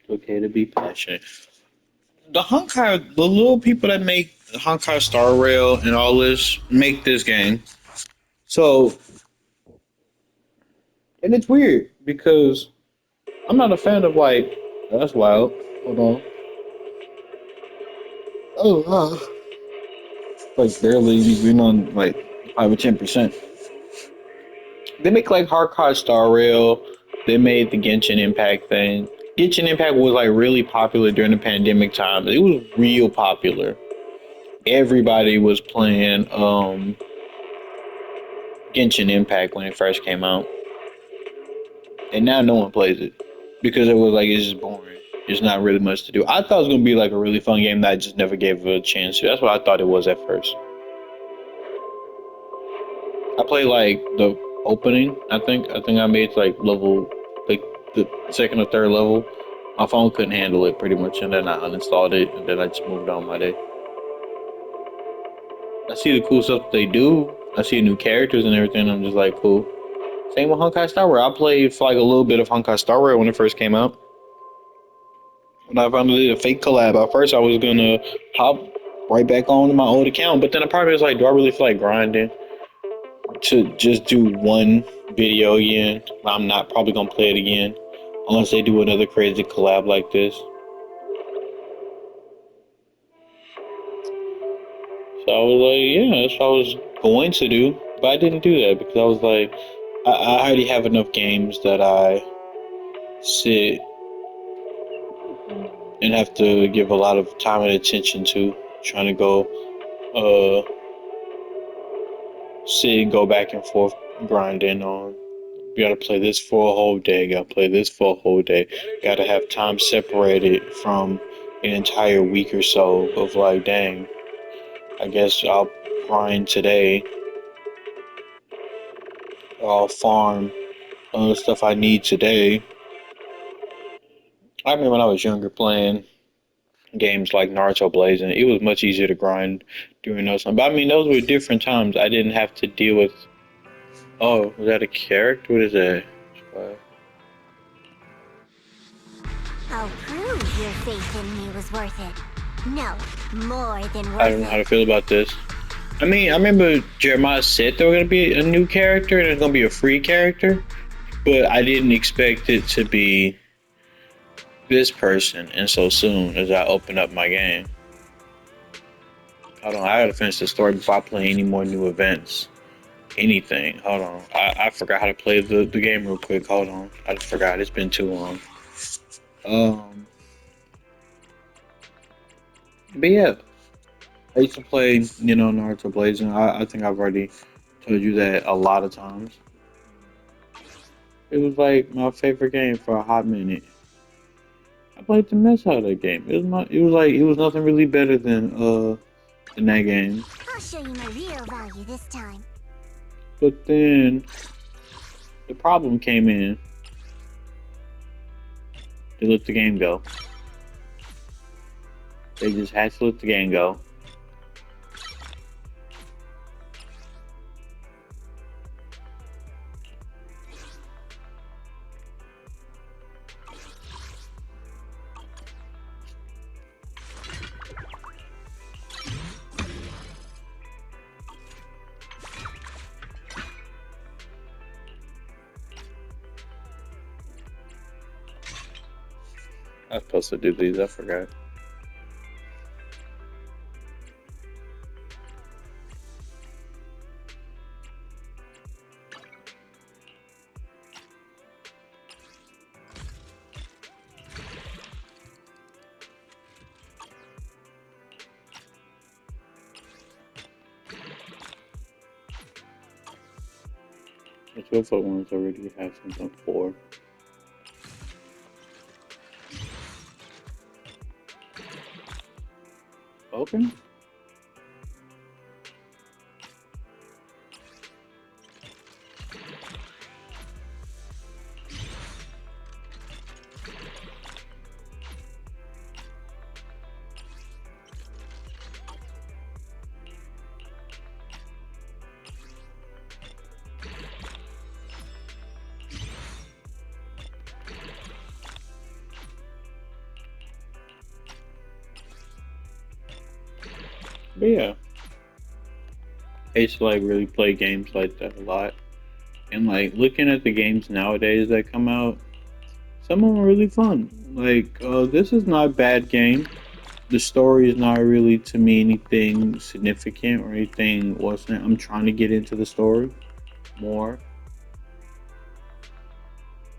Okay to be passionate. The little people that make Honkai Star Rail and all this make this game. So, and it's weird because I'm not a fan of like. Oh, that's wild. Hold on. Oh, like barely even on like 5 or 10%. They make like Honkai Star Rail. They made the Genshin Impact thing. Genshin Impact was like really popular during the pandemic time. It was real popular. Everybody was playing Genshin Impact when it first came out, and now no one plays it because it was like it's just boring. There's not really much to do. I thought it was gonna be like a really fun game that I just never gave a chance to. That's what I thought it was at first. I played like the opening. I think I made like level like the second or third level. My phone couldn't handle it pretty much, and then I uninstalled it, and then I just moved on my day. I see the cool stuff they do. I see new characters and everything. I'm just like, cool. Same with Honkai Star Rail. I played for like a little bit of Honkai Star Rail when it first came out. When I found it a fake collab, at first I was gonna hop right back on my old account, but then I probably was like, do I really feel like grinding to just do one video again? I'm not probably gonna play it again unless they do another crazy collab like this. So I was like, yeah, that's what I was going to do, but I didn't do that because I was like, I already have enough games that I sit and have to give a lot of time and attention to, trying to go uh sit and go back and forth grinding on. You gotta play this for a whole day, gotta play this for a whole day, gotta have time separated from an entire week or so of like, dang, I guess I'll grind today, I'll farm stuff I need today. I remember when I was younger playing games like Naruto Blazing, it was much easier to grind during those times. But I mean, those were different times. I didn't have to deal with. Oh, was that a character? What is that? I'll prove your faith in me was worth it. No, more than I worth don't know how it. to feel about this. I mean, I remember Jeremiah said there was gonna be a new character and it's gonna be a free character, but I didn't expect it to be this person and so soon as I open up my game. Hold on, I gotta finish the story before I play any more new events. Anything. Hold on. I forgot how to play the game real quick. Hold on. I just forgot. It's been too long. Um, but yeah, I used to play, Naruto Blazing. I think I've already told you that a lot of times. It was like my favorite game for a hot minute. I played the mess out of that game. It was nothing really better than that game. I'll show you my real value this time. But then the problem came in. They let the game go. They just had to let the game go. I was supposed to do these. I forgot. Let's go for ones I already have something for. Okay. But yeah, I used to like really play games like that a lot. And like looking at the games nowadays that come out, some of them are really fun. Like this is not a bad game. The story is not really to me anything significant or anything wasn't. I'm trying to get into the story more.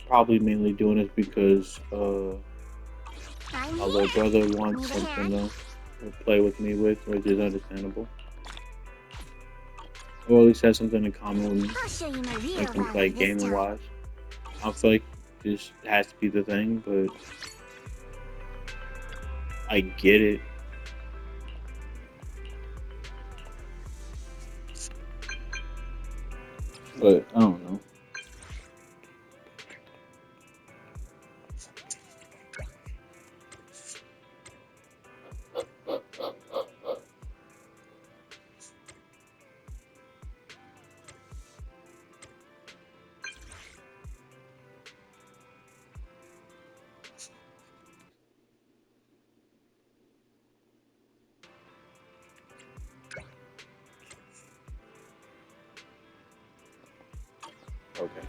Probably mainly doing this because I'm my little here. brother wants Need a something hand? to play with me with, which is understandable. Or at least has something in common with me, I'll show you my real like in value like this gaming time. wise. I feel like this has to be the thing, but I get it. But I don't know. Okay.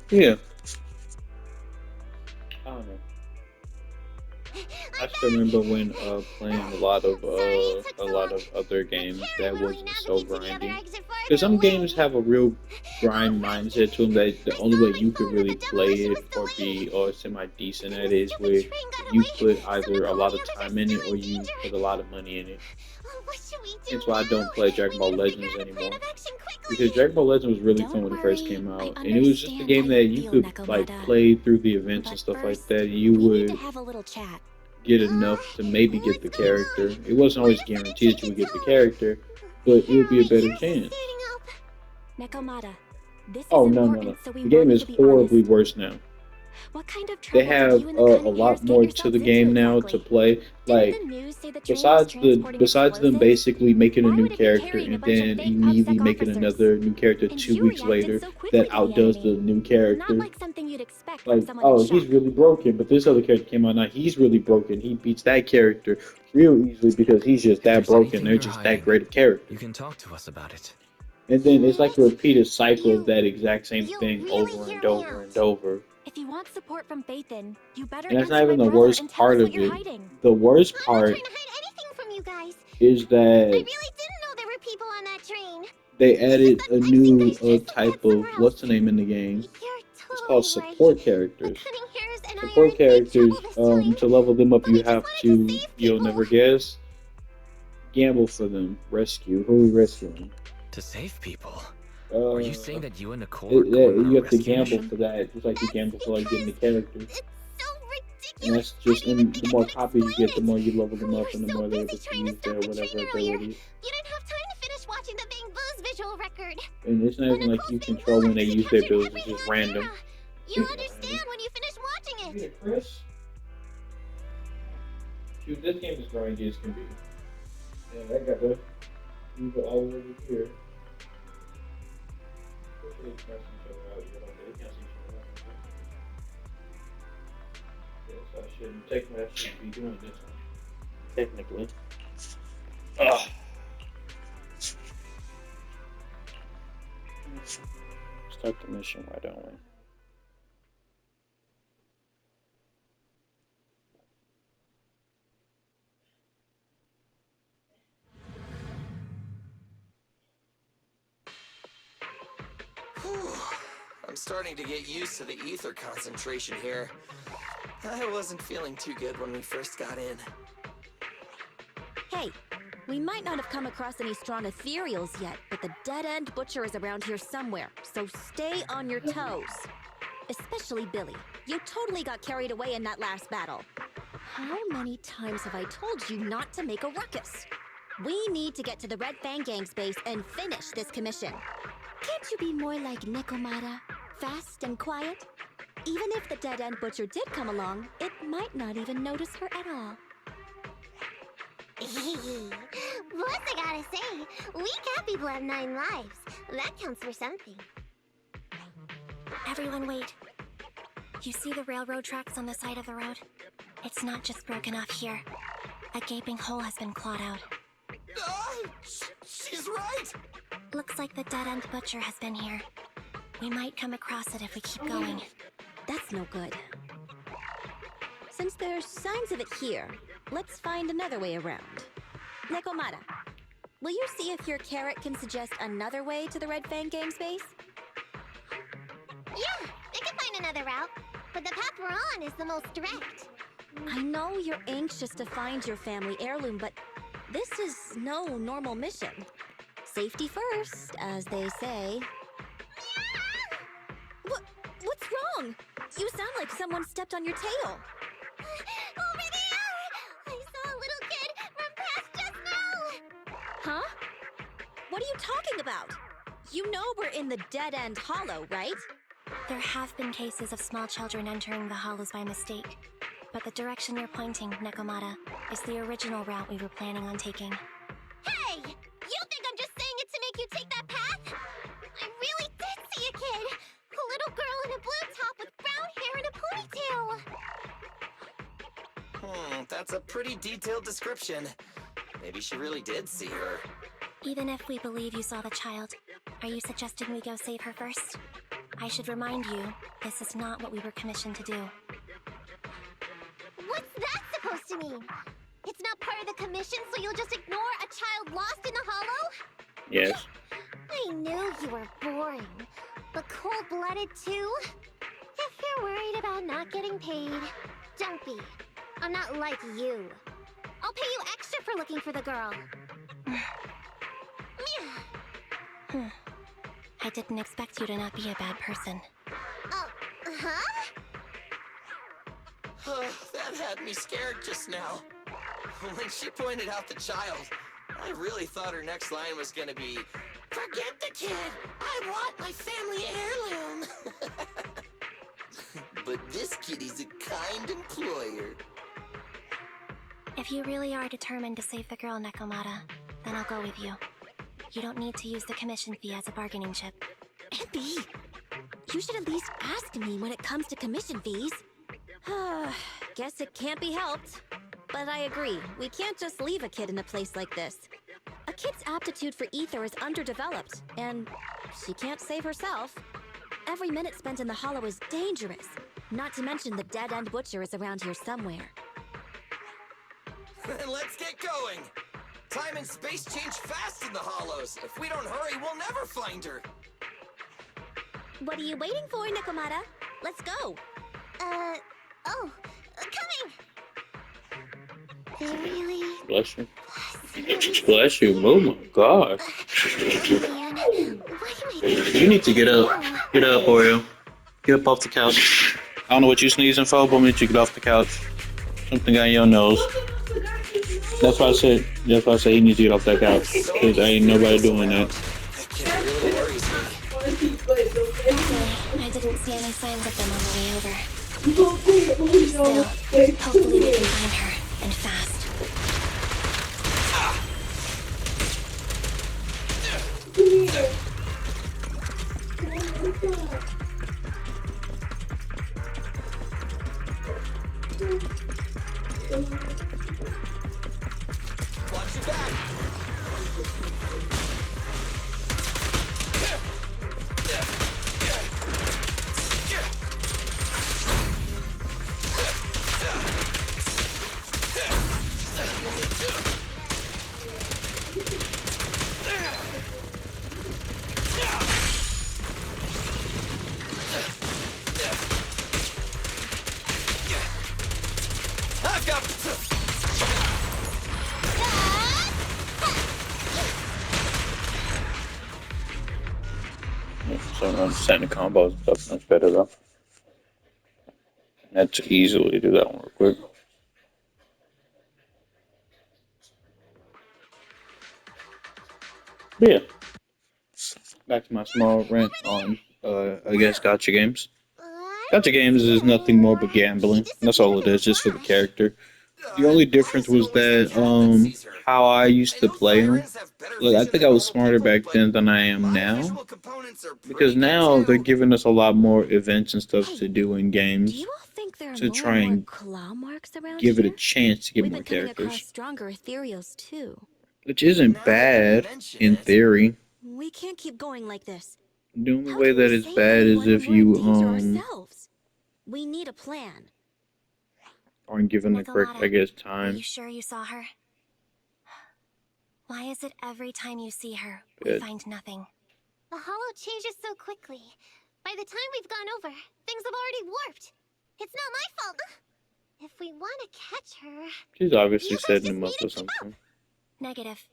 Yeah. I don't know. I I'm still remember back! when playing Sorry it took a so lot long. of other I games can't that remotely wasn't so navigate to the other grindy. exit Because farther some games away. have a real Oh, grind right! mindset to them that the I only saw way on my you could phone that really the play demolition it was or delayed. be or semi decent And at the it is stupid where train got you away, put so either a Nicole and lot the of others are time in it still or in you put a danger. lot of money in it. Oh, what should we do That's why I don't play now? Dragon We Ball need to figure Legends out a plan anymore. of action Because quickly. Dragon Ball Legends was really fun Don't when it first worry, came I out, and it was just a understand how game you that you feel, could like Nekomata. play through the events But and stuff like first, that. You we need to would have a little chat. get enough to maybe get What's the going on? character. It wasn't Why always is sudden guaranteed that change you in would get the tone? character, but it Here would are be a my better ears chance. standing up. Nekomata, this is Oh no! important, so we The game wanted is to be horribly honest. worse now. What kind of They trouble did have you and the a cunning hares lot get more to the yourselves into game now to exactly? play. Didn't Like the news say the train was transporting besides them explosives? basically making a Why new would it be character carrying a and bunch of then fake immediately OPSEC making officers? another new character And two you weeks reacted later so that quickly to the outdoes the enemy. new Not character. like something you'd expect from Like, someone in oh, he's shock. really broken, but this other character came out now. He's really broken. He beats that character real easily because he's just If that there's broken. anything They're you're just that hiding, great a character. you can talk to us about it. And You then it's mean like a it? repeated cycle of You... that exact same You'll thing really over hear and me over and out. over. If you want support from Phaethon, you better And that's not answer my even the brother and worst tell us part what of you're it. hiding. The worst I'm not trying part to hide anything from you guys. is I that really didn't know there were people on that train. they It's just added that a I've seen new guys chase the type cat of somewhere else. what's the name in the game? You're It's called totally right. support The characters. cunning hares and I are Support in big trouble characters, this time. to level them up, But you we just have wanted to to, save you'll people. never guess, gamble for them, rescue. Who are we rescuing? To save people? Are you Uh, saying that you and Nicole are going on a you have to rescue gamble mission? for that, just like you That's gamble for like getting the because character. it's so And ridiculous. that's I just, didn't even and think the I more could copies you explain get, the it. more you level them We up, were and the so more they're busy able to trying to use stop their the train whatever earlier. abilities. You didn't have time to finish watching the Bang Boo's visual record. And it's not When even like you Nicole's Bang control Boo when they actually use their captured abilities, it's everything just on random. camera. You'll Speaking of random, understand when you finish watching it. yeah, Chris. Shoot, this game is grindy as can be. Yeah, I got to move it all over here. Hopefully it's messing each other out. You know, they can't see each other out. Yes, I shouldn't be doing this one. Technically. Ugh. Start the mission, why don't we? I'm starting to get used to the ether concentration here. I wasn't feeling too good when we first got in. Hey, we might not have come across any strong ethereals yet, but the dead-end butcher is around here somewhere, so stay on your toes. Especially Billy. You totally got carried away in that last battle. How many times have I told you not to make a ruckus? We need to get to the Red Fang Gang's base and finish this commission. Can't you be more like Nekomata? Fast and quiet? Even if the dead-end butcher did come along, it might not even notice her at all. Plus, I gotta say, we cat people have 9 lives. That counts for something. Everyone wait. You see the railroad tracks on the side of the road? It's not just broken off here. A gaping hole has been clawed out. She's right! Looks like the dead-end butcher has been here. We might come across it if we keep going. That's no good. Since there's signs of it here, let's find another way around. Nekomata, will you see if your carrot can suggest another way to the Red Fang game space? Yeah, I can find another route, but the path we're on is the most direct. I know you're anxious to find your family heirloom, but this is no normal mission. Safety first, as they say. What's wrong? You sound like someone stepped on your tail. Over there! I saw a little kid run past just now! Huh? What are you talking about? You know we're in the dead-end hollow, right? There have been cases of small children entering the hollows by mistake. But the direction you're pointing, Nekomata, is the original route we were planning on taking. Hey! You think I'm just saying it to make you take that path? I really did see a kid! A little girl in a blue top with brown hair and a ponytail! That's a pretty detailed description. Maybe she really did see her. Even if we believe you saw the child, are you suggesting we go save her first? I should remind you, this is not what we were commissioned to do. What's that supposed to mean? It's not part of the commission, so you'll just ignore a child lost in the hollow? Yes. I knew you were boring, but cold-blooded too? If you're worried about not getting paid, don't be. I'm not like you. I'll pay you extra for looking for the girl. I didn't expect you to not be a bad person. Oh, huh? That had me scared just now. When she pointed out the child, I really thought her next line was gonna be, "Forget the kid! I want my family heirloom!" But this kitty's a kind employer. If you really are determined to save the girl, Nekomata, then I'll go with you. You don't need to use the commission fee as a bargaining chip. Abby, you should at least ask me when it comes to commission fees. Guess it can't be helped. But I agree, we can't just leave a kid in a place like this. A kid's aptitude for ether is underdeveloped, and she can't save herself. Every minute spent in the hollow is dangerous, not to mention the dead-end butcher is around here somewhere. Then let's get going! Time and space change fast in the hollows. If we don't hurry, we'll never find her. What are you waiting for, Nekomata? Let's go! Coming! They really... Bless you. Bless you. Oh my gosh. Man, why am I... You need to get up. Get up, Oreo. Get up off the couch. I don't know what you sneezing for, but we need you to get off the couch. Something got in your nose. That's why I said. That's why I said he needs to get off that couch. Cause ain't nobody doing that. That kid really worries me. I didn't see any signs of them on the way over. Still, hopefully we can find her, and fast. Watch your back! I've got... So I'm understanding the combos and stuff much better though. That's easily do that one real quick. But yeah. Back to my small rant on I guess gacha games. Gacha games is nothing more but gambling. That's all it is, just for the character. The only difference was that how I used to play them. Like I think I was smarter back then than I am now. Because now they're giving us a lot more events and stuff to do in Do games you all think there are to more try and more and claw marks around give it a here? chance to get We've more been coming across characters. stronger ethereals too. Which isn't bad in theory. We can't keep going like this. The only How way can we that is save bad is anyone when if we're in you danger ourselves? We need a plan. aren't given the correct, I Nakamata, guess, are you time. sure you saw her? Why is it every time you see her, we Good. find nothing? The hollow changes so quickly. By the time we've gone over, things have already warped. It's not my fault. If we want to catch her, She's obviously you guys setting just him need up to or keep up. something. Negative.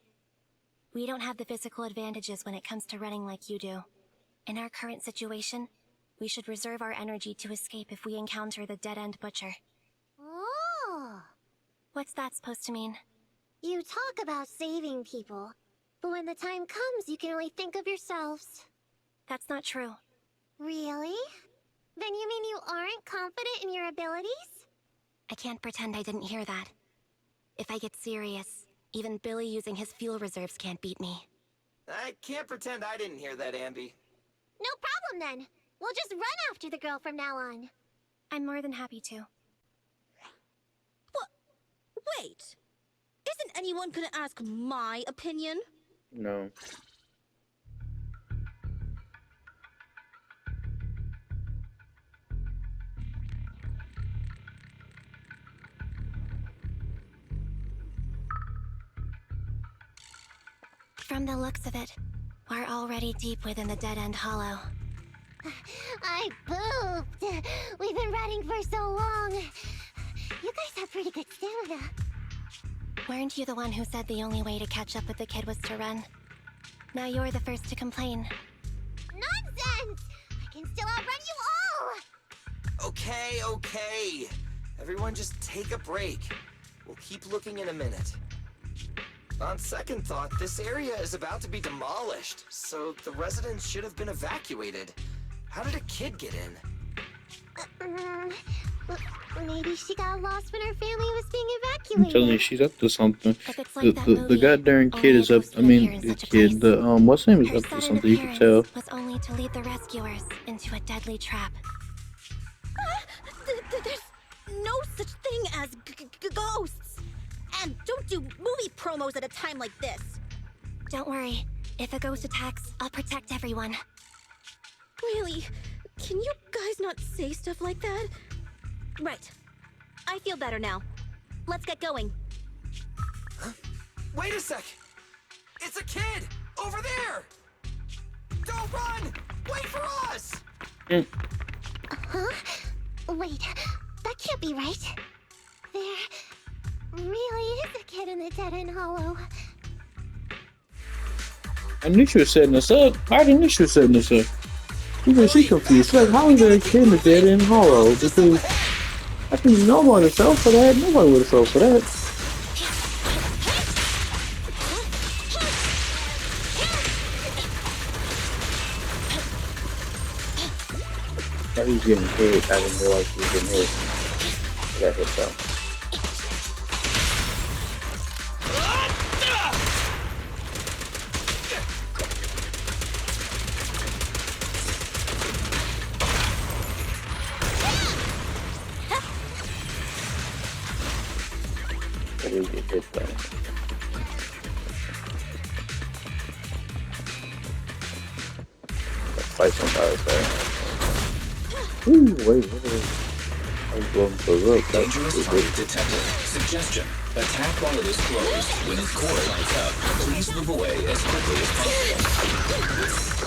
We don't have the physical advantages when it comes to running like you do. In our current situation, we should reserve our energy to escape if we encounter the dead-end butcher. Oh. What's that supposed to mean? You talk about saving people, but when the time comes, you can only think of yourselves. That's not true. Really? Then you mean you aren't confident in your abilities? I can't pretend I didn't hear that. If I get serious, even Billy using his fuel reserves can't beat me. I can't pretend I didn't hear that, Ambi. No problem then. We'll just run after the girl from now on. I'm more than happy to. What? Wait. Isn't anyone gonna ask my opinion? No. From the looks of it, we're already deep within the dead-end hollow. I pooped. We've been running for so long. You guys have pretty good stamina. Weren't you the one who said the only way to catch up with the kid was to run? Now you're the first to complain. Nonsense! I can still outrun you all! Okay. Everyone just take a break. We'll keep looking in a minute. On second thought, this area is about to be demolished, so the residents should have been evacuated. How did a kid get in? Maybe she got lost when her family was being I'm telling you, evacuated. she's up to something. If it's like that The movie, goddamn kid only is a up. ghost I would appear mean, in the such a kid. place. The what's his name is Her up to sudden something. You can appearance tell. was only to lead the rescuers into a deadly trap. There's no such thing as ghosts. And don't do movie promos at a time like this. Don't worry. If a ghost attacks, I'll protect everyone. Really? Can you guys not say stuff like that? Right. I feel better now. Let's get going. Wait a sec! It's a kid! Over there! Don't run! Wait for us! Huh? Wait, that can't be right. There really is a kid in the dead-end hollow. I knew she was setting us up. I already knew she was setting us up. Even she confused. She's like, how is there a kid in the dead end hollow? Because I think nobody would have fell for that. Nobody would have fell for that. I was getting hit. I didn't realize he was getting hit. I got hit though. I did get hit though. Let's fight somebody there. Ooh, wait. I'm going for a rope. Dangerous target detected. Suggestion. Attack while it is closed. When its core lights up, please move away as quickly as possible.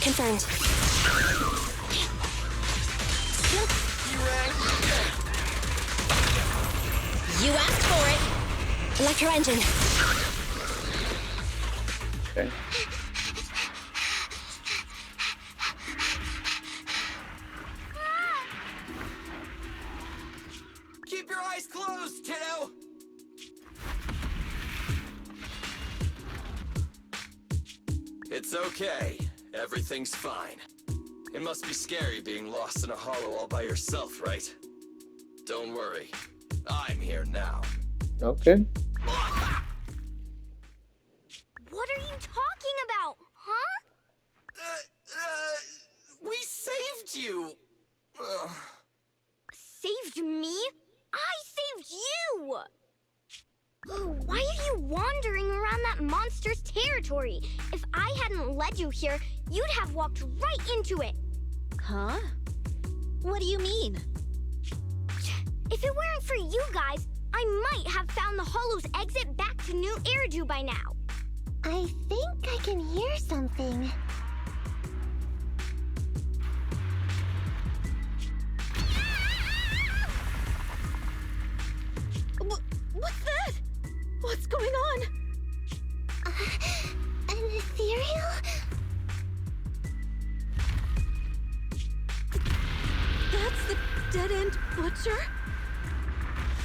Confirmed. You asked for it. Electro engine. Okay. Keep your eyes closed, kiddo! It's okay. Everything's fine. It must be scary being lost in a hollow all by yourself, right? Don't worry. I'm here now. Okay. What are you talking about, huh? We saved you! Ugh. Saved me? I saved you! Why are you wandering around that monster's territory? If I hadn't led you here, you'd have walked right into it. Huh? What do you mean? If it weren't for you guys, I might have found the Hollow's exit back to New Eridu by now. I think I can hear something. What's that? What's going on? An ethereal? That's the dead-end butcher?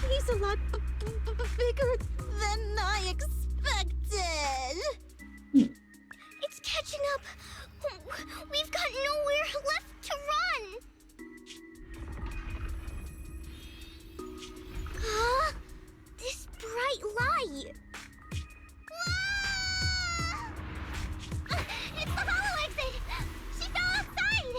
He's a lot bigger than I expected. It's catching up. We've got nowhere left to run. Huh? This bright light. Ah! It's the hollow exit. She fell outside.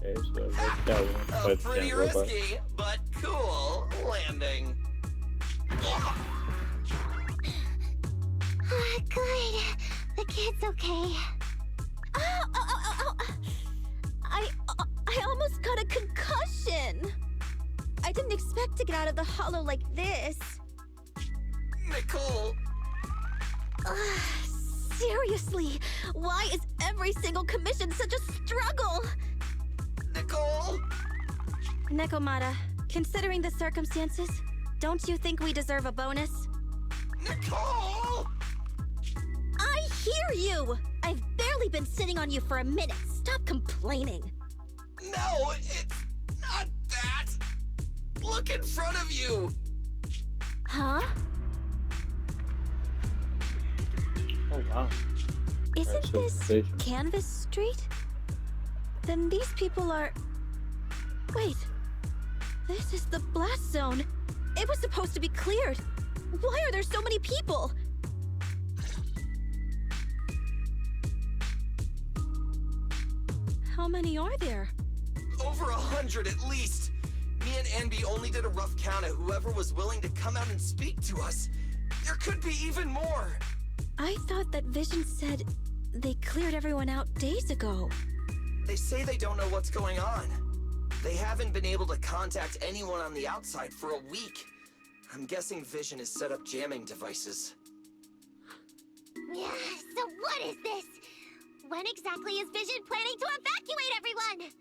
Okay, so that's that one. A But pretty risky, but cool landing. Good. The kid's okay. Ow, ow, ow, ow, ow. I almost got a concussion. I didn't expect to get out of the hollow like this. Nicole, Seriously, why is every single commission such a struggle? Nicole! Nekomata, considering the circumstances, don't you think we deserve a bonus? Nicole! I hear you! I've barely been sitting on you for a minute. Stop complaining. No, it's not that! Look in front of you! Huh? Oh wow. Isn't That's this sensation. Canvas Street? Then these people are... Wait. This is the blast zone. It was supposed to be cleared. Why are there so many people? How many are there? Over 100 at least! Me and Envy only did a rough count of whoever was willing to come out and speak to us. There could be even more! I thought that Vision said they cleared everyone out days ago. They say they don't know what's going on. They haven't been able to contact anyone on the outside for a week. I'm guessing Vision has set up jamming devices. Yeah, so what is this? When exactly is Vision planning to evacuate everyone?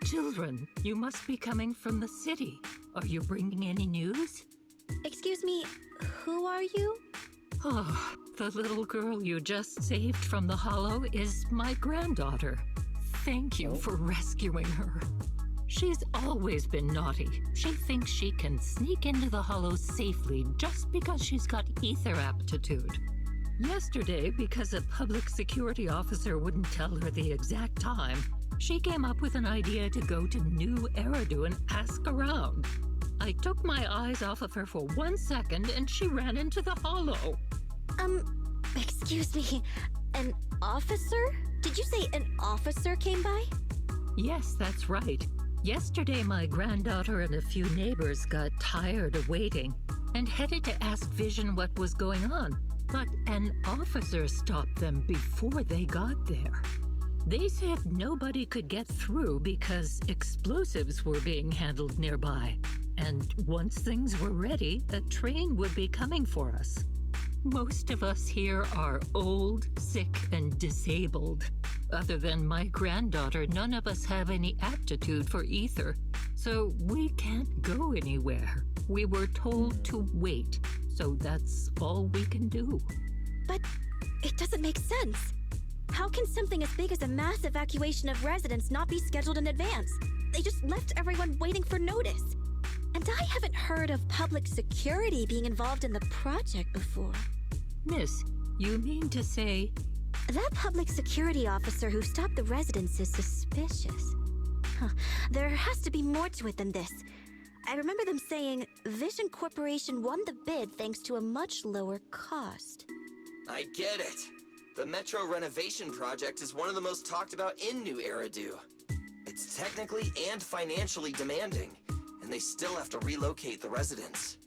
Children, you must be coming from the city. Are you bringing any news? Excuse me, who are you? Oh, the little girl you just saved from the hollow is my granddaughter. Thank you for rescuing her. She's always been naughty. She thinks she can sneak into the hollow safely just because she's got ether aptitude. Yesterday, because a public security officer wouldn't tell her the exact time, she came up with an idea to go to New Eridu and ask around. I took my eyes off of her for 1 second and she ran into the hollow. Excuse me, an officer? Did you say an officer came by? Yes, that's right. Yesterday, my granddaughter and a few neighbors got tired of waiting and headed to ask Vision what was going on. But an officer stopped them before they got there. They said nobody could get through because explosives were being handled nearby. And once things were ready, a train would be coming for us. Most of us here are old, sick, and disabled. Other than my granddaughter, none of us have any aptitude for ether, so we can't go anywhere. We were told to wait, so that's all we can do. But it doesn't make sense. How can something as big as a mass evacuation of residents not be scheduled in advance? They just left everyone waiting for notice. And I haven't heard of public security being involved in the project before. Miss, you mean to say... That public security officer who stopped the residents is suspicious. Huh. There has to be more to it than this. I remember them saying Vision Corporation won the bid thanks to a much lower cost. I get it. The Metro renovation project is one of the most talked about in New Eridu. It's technically and financially demanding, and they still have to relocate the residents.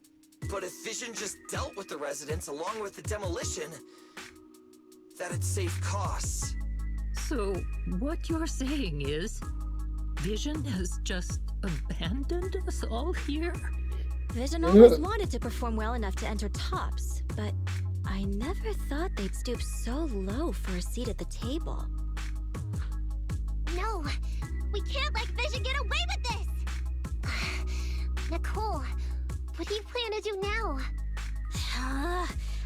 But if Vision just dealt with the residents along with the demolition, that'd save costs. So, what you're saying is... Vision has just abandoned us all here? Vision always wanted to perform well enough to enter tops, but I never thought they'd stoop so low for a seat at the table. No, we can't let Vision get away with this! Nicole, what do you plan to do now?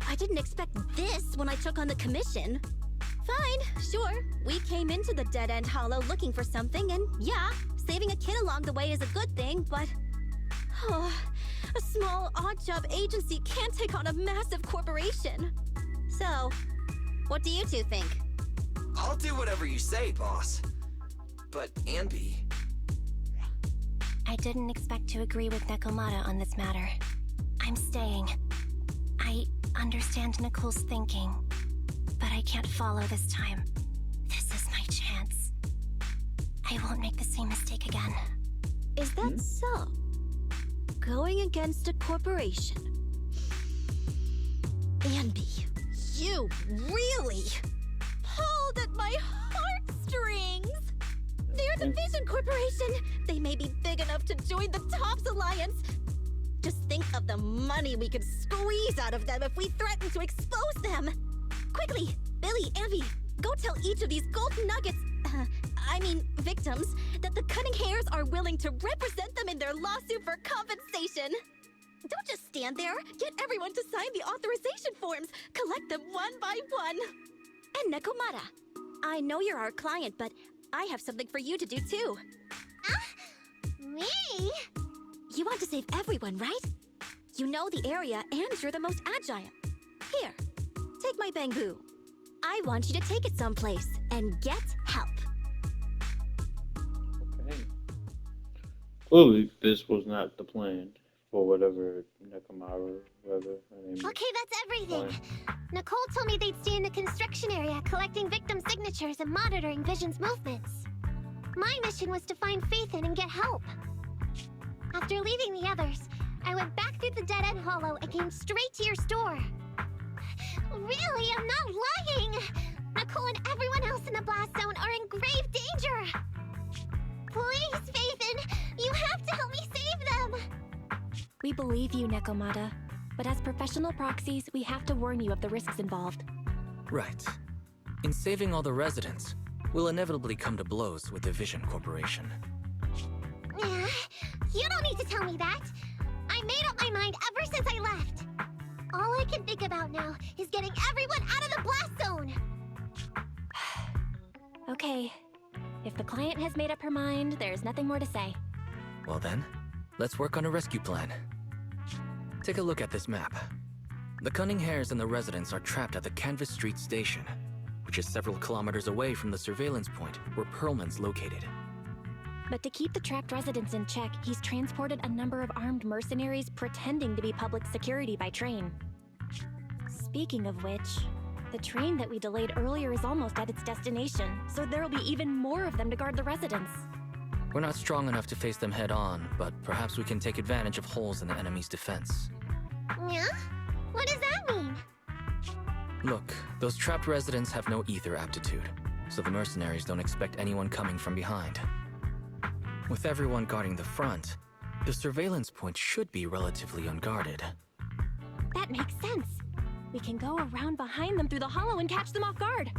I didn't expect this when I took on the commission. Fine, sure. We came into the dead-end hollow looking for something, and yeah, saving a kid along the way is a good thing, but... a small, odd-job agency can't take on a massive corporation. So, what do you two think? I'll do whatever you say, boss. But, Anby... I didn't expect to agree with Nekomata on this matter. I'm staying. I understand Nicole's thinking, but I can't follow this time. This is my chance. I won't make the same mistake again. Is that so? Going against a corporation? Anby, you really pulled at my heartstrings! They're the Vision Corporation! They may be big enough to join the Tops Alliance! Just think of the money we could squeeze out of them if we threaten to expose them! Quickly, Billy, Anby, go tell each of these golden nuggets, victims, that the Cunning Hares are willing to represent them in their lawsuit for compensation. Don't just stand there. Get everyone to sign the authorization forms. Collect them one by one. And Nekomata, I know you're our client, but I have something for you to do too. Me? You want to save everyone, right? You know the area and you're the most agile. Here, take my bamboo. I want you to take it someplace and get help. Okay. Clearly, this was not the plan for whatever Nekomata, whatever her name is. Okay, that's everything. Nicole told me they'd stay in the construction area collecting victim signatures and monitoring Vision's movements. My mission was to find Faithin and get help. After leaving the others, I went back through the dead-end hollow and came straight to your store. Really, I'm not lying! Nicole and everyone else in the blast zone are in grave danger! Please, Faithin, you have to help me save them! We believe you, Nekomata, but as professional proxies, we have to warn you of the risks involved. Right. In saving all the residents, we'll inevitably come to blows with the Vision Corporation. You don't need to tell me that! I made up my mind ever since I left! All I can think about now is getting everyone out of the blast zone! Okay. If the client has made up her mind, there's nothing more to say. Well then, let's work on a rescue plan. Take a look at this map. The Cunning Hares and the residents are trapped at the Canvas Street station, which is several kilometers away from the surveillance point where Perlman's located. But to keep the trapped residents in check, he's transported a number of armed mercenaries pretending to be public security by train. Speaking of which, the train that we delayed earlier is almost at its destination, so there'll be even more of them to guard the residents. We're not strong enough to face them head on, but perhaps we can take advantage of holes in the enemy's defense. Yeah? What does that mean? Look, those trapped residents have no ether aptitude, so the mercenaries don't expect anyone coming from behind. With everyone guarding the front, the surveillance point should be relatively unguarded. That makes sense. We can go around behind them through the hollow and catch them off guard.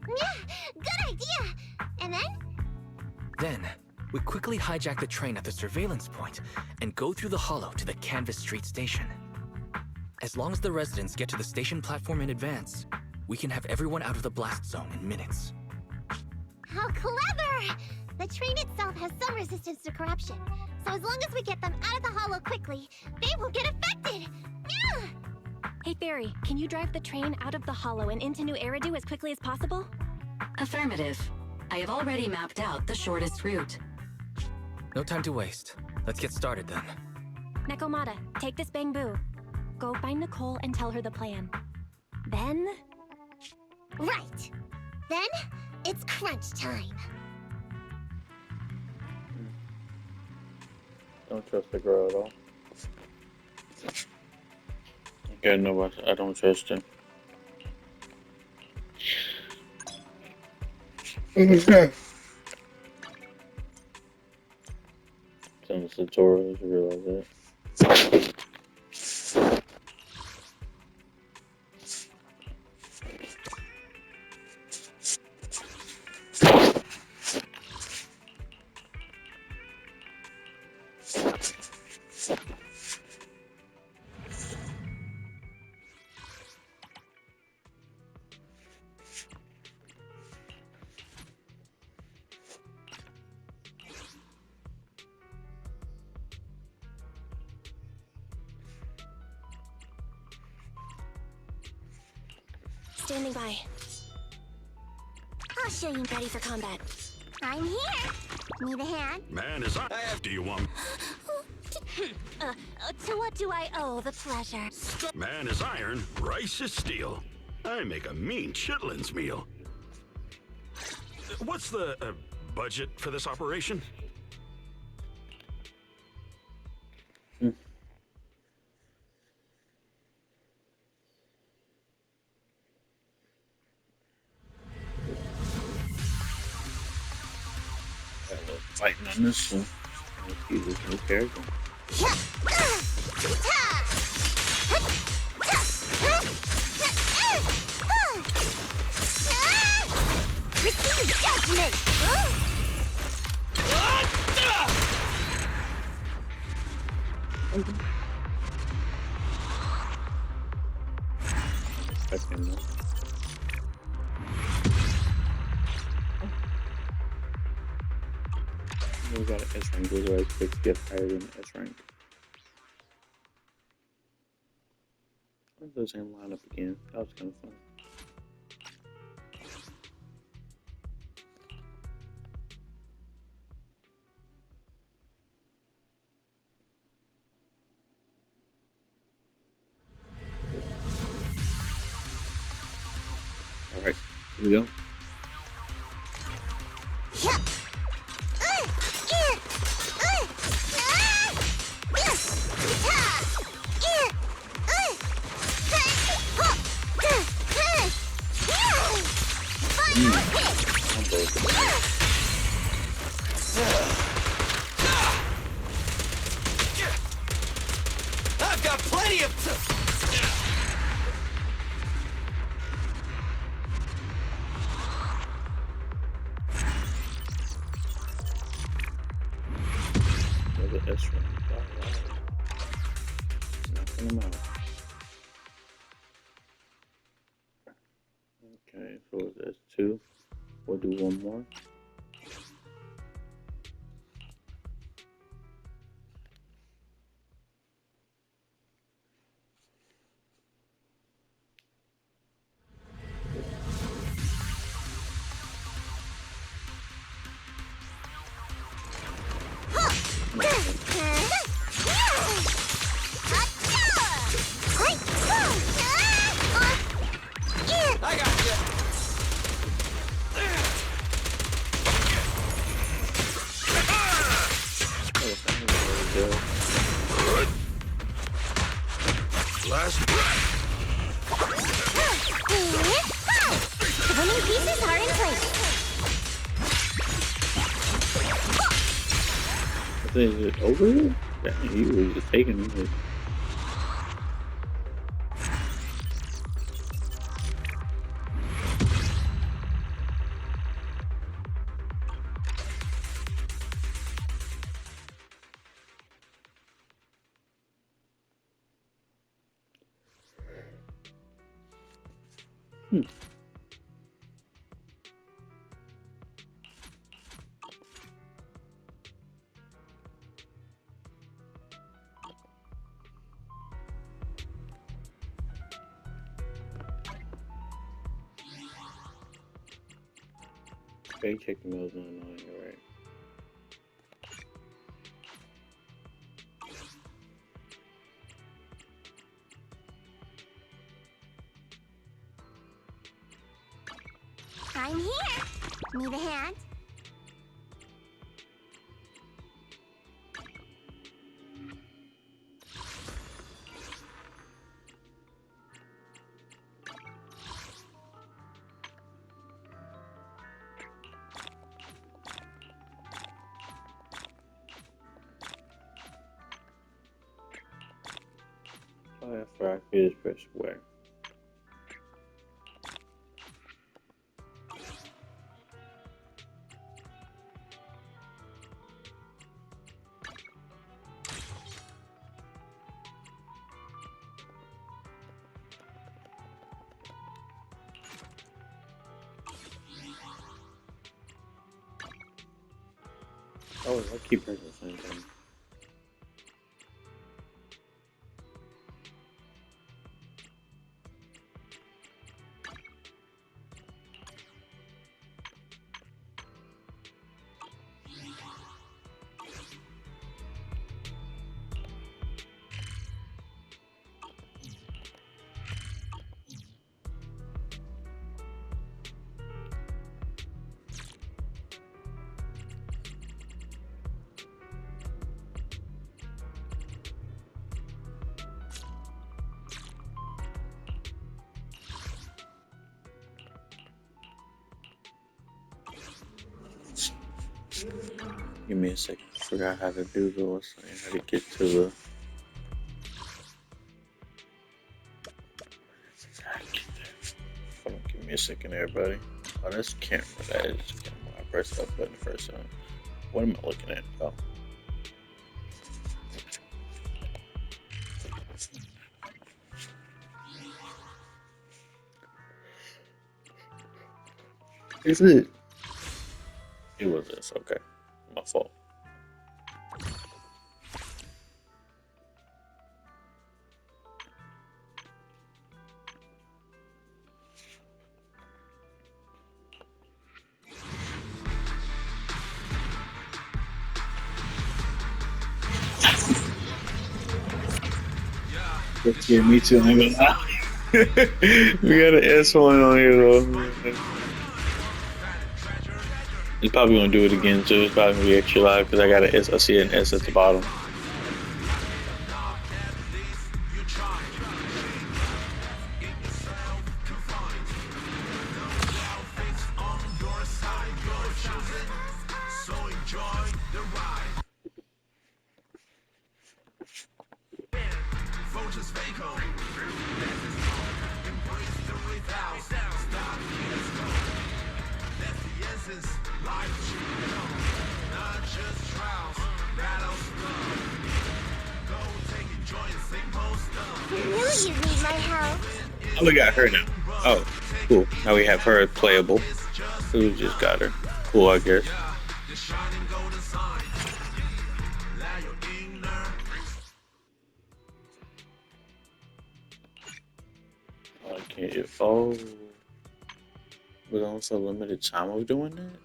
Yeah, good idea! And Then, we quickly hijack the train at the surveillance point and go through the hollow to the Canvas Street station. As long as the residents get to the station platform in advance, we can have everyone out of the blast zone in minutes. How clever! The train itself has some resistance to corruption, So as long as we get them out of the hollow quickly, they won't get affected. Yeah! Hey, Fairy, can you drive the train out of the hollow and into New Eridu as quickly as possible? Affirmative. I have already mapped out the shortest route. No time to waste. Let's get started then. Nekomata, take this bamboo. Go find Nicole and tell her the plan. Then... Right. Then, it's crunch time. Don't trust the girl at all. Okay, no, I don't trust him. Some of the tutorials, you realize that. Standing by. I'll show you ready for combat. I'm here. Need a hand? Man is up. Do you want? To what do I owe the pleasure? Man is iron, rice is steel. I make a mean chitlins meal. What's the budget for this operation? Fighting on this one. Let's use this new character. Receive judgment! That's him now. We got an S rank. Those are quick get higher than S rank. Let's do the same lineup again. That was kind of fun. Alright, here we go. I've got plenty of Another S rank. Alright. Knocking them out. Okay, so that's two. We'll do one more. I got you. Last breath. The winning pieces are in place. Is it over here? Yeah, he was just taking it. Fake check the mail's not annoying, you're right. I'm here. Need a hand? Oh, after I finish, press square. Oh, I keep pressing the same thing. Give me a second. I forgot how to do those. How to get to the. Hold on, give me a second, everybody. Oh, that's the camera. That is the camera. I pressed that button the first time. What am I looking at? Oh. Is it? It was this. Okay. My fault. Yeah, me too. I ain't gonna lie. We got an S1 on here though. It's probably gonna do it again, so it's probably gonna be extra loud because I got an S. I see an S at the bottom. You knew you'd need my help. Oh, we got her now. Oh, cool. Now we have her playable. So we just got her. Cool, I guess. I can't. Oh, was also limited time of doing that.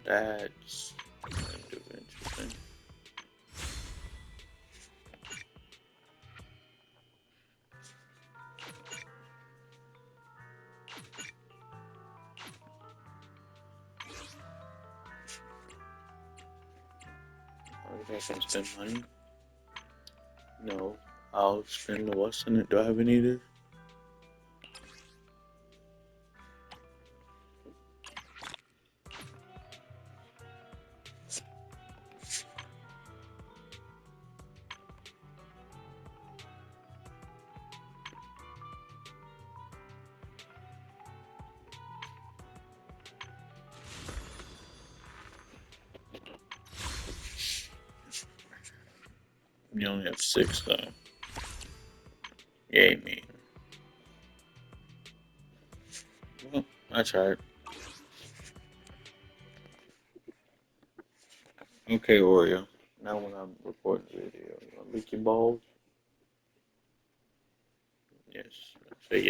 That's interesting. I guess I can spend money. No, I'll spend the what's in it. Do I have any of this? You only have 6 though. Yay, me. Well, I tried. Okay, Oreo. Now when I'm recording the video, you want to lick your balls? Yes. Say yes.